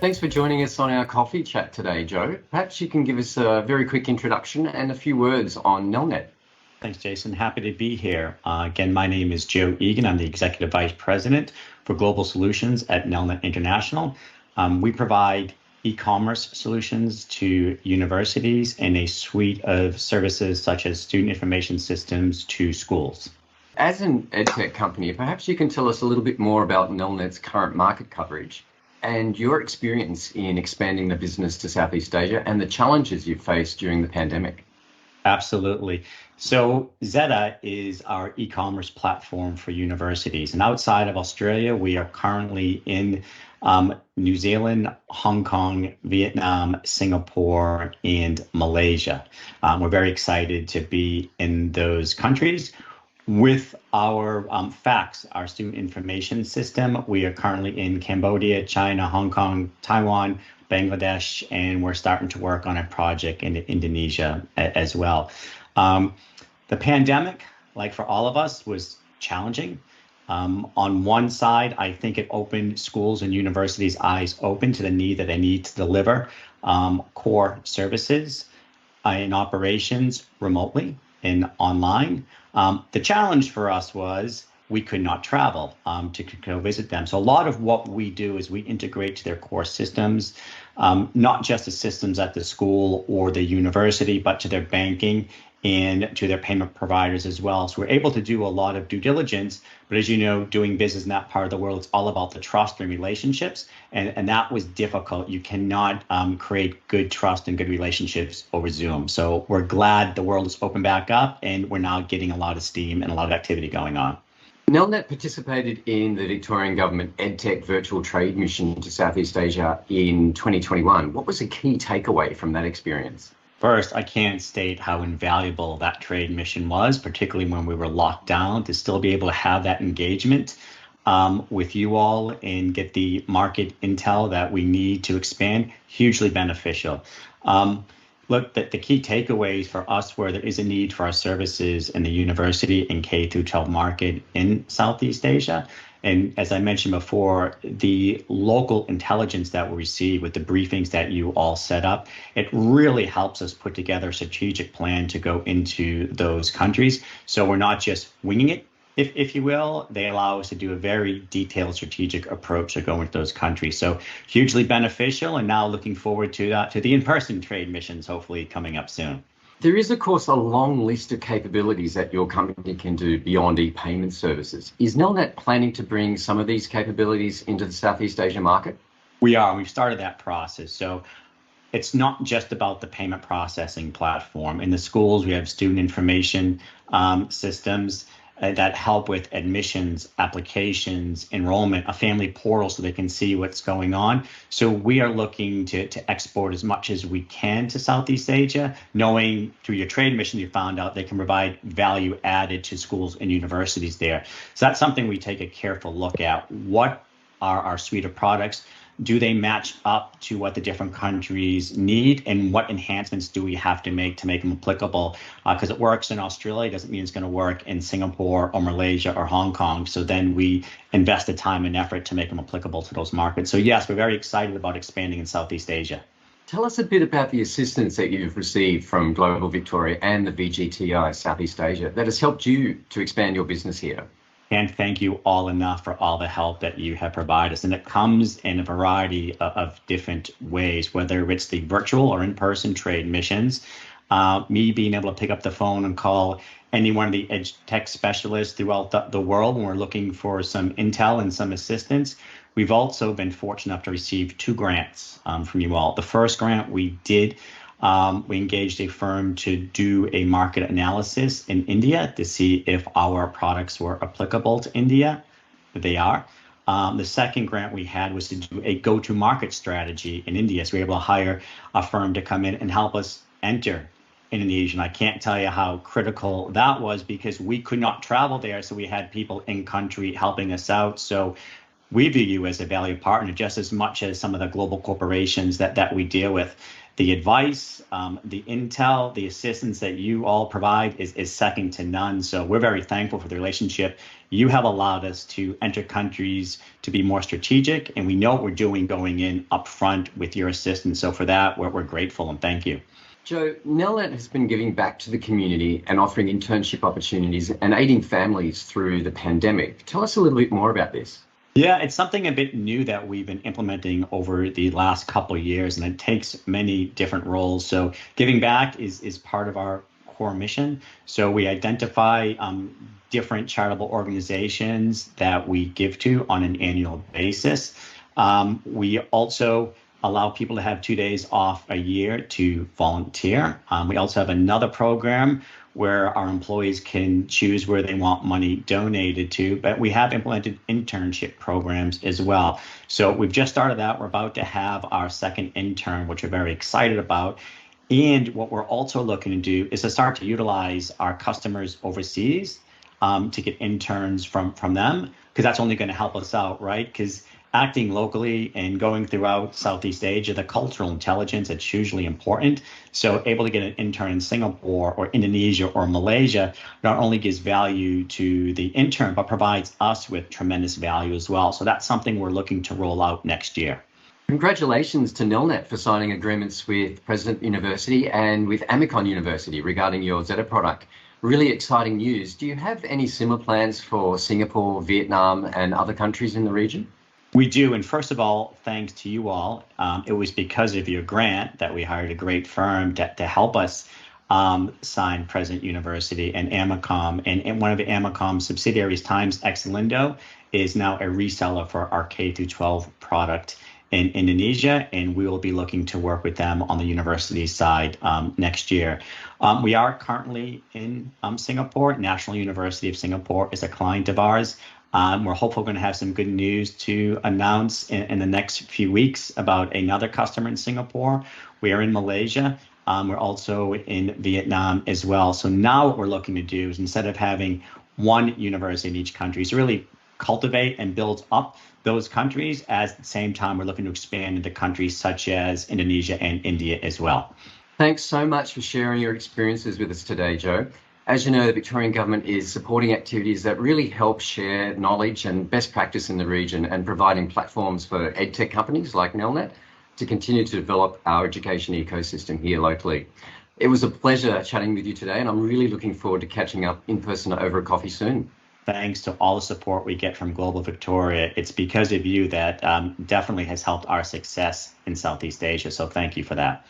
Thanks for joining us on our coffee chat today, Joe. Perhaps you can give us a very quick introduction and a few words on Nelnet. Thanks, Jason. Happy to be here. Again, my name is Joe Egan. I'm the Executive Vice President for Global Solutions at Nelnet International. We provide e-commerce solutions to universities and a suite of services such as student information systems to schools. As an edtech company, perhaps you can tell us a little bit more about Nelnet's current market coverage and your experience in expanding the business to Southeast Asia and the challenges you've faced during the pandemic. Absolutely. So Zeta is our e-commerce platform for universities. And outside of Australia, we are currently in New Zealand, Hong Kong, Vietnam, Singapore, and Malaysia. We're very excited to be in those countries. With our FACS, our student information system, we are currently in Cambodia, China, Hong Kong, Taiwan, Bangladesh, and we're starting to work on a project in Indonesia as well. The pandemic, like for all of us, was challenging. On one side, I think it opened schools and universities' eyes open to the need that they need to deliver core services in operations remotely and online. The challenge for us was we could not travel to go visit them. So a lot of what we do is we integrate to their core systems, not just the systems at the school or the university, but to their banking and to their payment providers as well. So we're able to do a lot of due diligence, but as you know, doing business in that part of the world, it's all about the trust and relationships, and that was difficult. You cannot create good trust and good relationships over Zoom. So we're glad the world is open back up, and we're now getting a lot of steam and a lot of activity going on. Nelnet participated in the Victorian Government EdTech Virtual Trade Mission to Southeast Asia in 2021. What was a key takeaway from that experience? First, I can't state how invaluable that trade mission was, particularly when we were locked down, to still be able to have that engagement with you all and get the market intel that we need to expand. Hugely beneficial. Look, the key takeaways for us were there is a need for our services in the university and K through 12 market in Southeast Asia. And as I mentioned before, the local intelligence that we receive with the briefings that you all set up, it really helps us put together a strategic plan to go into those countries. So we're not just winging it, if you will. They allow us to do a very detailed strategic approach to go into those countries. So hugely beneficial, and now looking forward to the in-person trade missions, hopefully coming up soon. There is, of course, a long list of capabilities that your company can do beyond e-payment services. Is Nelnet planning to bring some of these capabilities into the Southeast Asia market? We are. We've started that process. So it's not just about the payment processing platform. In the schools, we have student information systems that help with admissions, applications, enrollment, a family portal so they can see what's going on. So we are looking to export as much as we can to Southeast Asia, knowing through your trade mission you found out they can provide value added to schools and universities there. So that's something we take a careful look at. What are our suite of products? Do they match up to what the different countries need, and what enhancements do we have to make them applicable? Because it works in Australia doesn't mean it's going to work in Singapore or Malaysia or Hong Kong. So then we invest the time and effort to make them applicable to those markets. So yes, we're very excited about expanding in Southeast Asia. Tell us a bit about the assistance that you've received from Global Victoria and the VGTI Southeast Asia that has helped you to expand your business here. Can't thank you all enough for all the help that you have provided us. And it comes in a variety of different ways, whether it's the virtual or in-person trade missions, me being able to pick up the phone and call any one of the edge tech specialists throughout the world when we're looking for some intel and some assistance. We've also been fortunate enough to receive 2 grants from you all. The first grant we did, we engaged a firm to do a market analysis in India to see if our products were applicable to India. They are. The second grant we had was to do a go-to-market strategy in India. So we were able to hire a firm to come in and help us enter Indonesia. And I can't tell you how critical that was because we could not travel there. So we had people in country helping us out. So we view you as a valued partner just as much as some of the global corporations that we deal with. the advice, the intel, the assistance that you all provide is second to none. So we're very thankful for the relationship. You have allowed us to enter countries to be more strategic, and we know what we're doing going in upfront with your assistance. So for that, we're grateful and thank you. Joe, Nelnet has been giving back to the community and offering internship opportunities and aiding families through the pandemic. Tell us a little bit more about this. Yeah, it's something a bit new that we've been implementing over the last couple of years, and it takes many different roles. So giving back is part of our core mission. So we identify different charitable organizations that we give to on an annual basis. We also allow people to have 2 days off a year to volunteer. We also have another program where our employees can choose where they want money donated to, but we have implemented internship programs as well. So we've just started that. We're about to have our second intern, which we're very excited about. And what we're also looking to do is to start to utilize our customers overseas to get interns from them, because that's only going to help us out, right? Because acting locally and going throughout Southeast Asia, the cultural intelligence, it's hugely important. So able to get an intern in Singapore or Indonesia or Malaysia not only gives value to the intern, but provides us with tremendous value as well. So that's something we're looking to roll out next year. Congratulations to Nelnet for signing agreements with President University and with Amicon University regarding your Zeta product. Really exciting news. Do you have any similar plans for Singapore, Vietnam, and other countries in the region? We do. And first of all, thanks to you all. It was because of your grant that we hired a great firm to help us sign President University and Amicom. And one of the Amicom subsidiaries, Times Exelindo, is now a reseller for our K-12 product in Indonesia, and we will be looking to work with them on the university side next year. We are currently in Singapore. National University of Singapore is a client of ours. We're hopeful we're going to have some good news to announce in the next few weeks about another customer in Singapore. We are in Malaysia. We're also in Vietnam as well. So now what we're looking to do is, instead of having one university in each country, is really cultivate and build up those countries. At the same time, we're looking to expand into countries such as Indonesia and India as well. Thanks so much for sharing your experiences with us today, Joe. As you know, the Victorian Government is supporting activities that really help share knowledge and best practice in the region, and providing platforms for edtech companies like Nelnet to continue to develop our education ecosystem here locally. It was a pleasure chatting with you today, and I'm really looking forward to catching up in person over a coffee soon. Thanks to all the support we get from Global Victoria. It's because of you that definitely has helped our success in Southeast Asia. So thank you for that.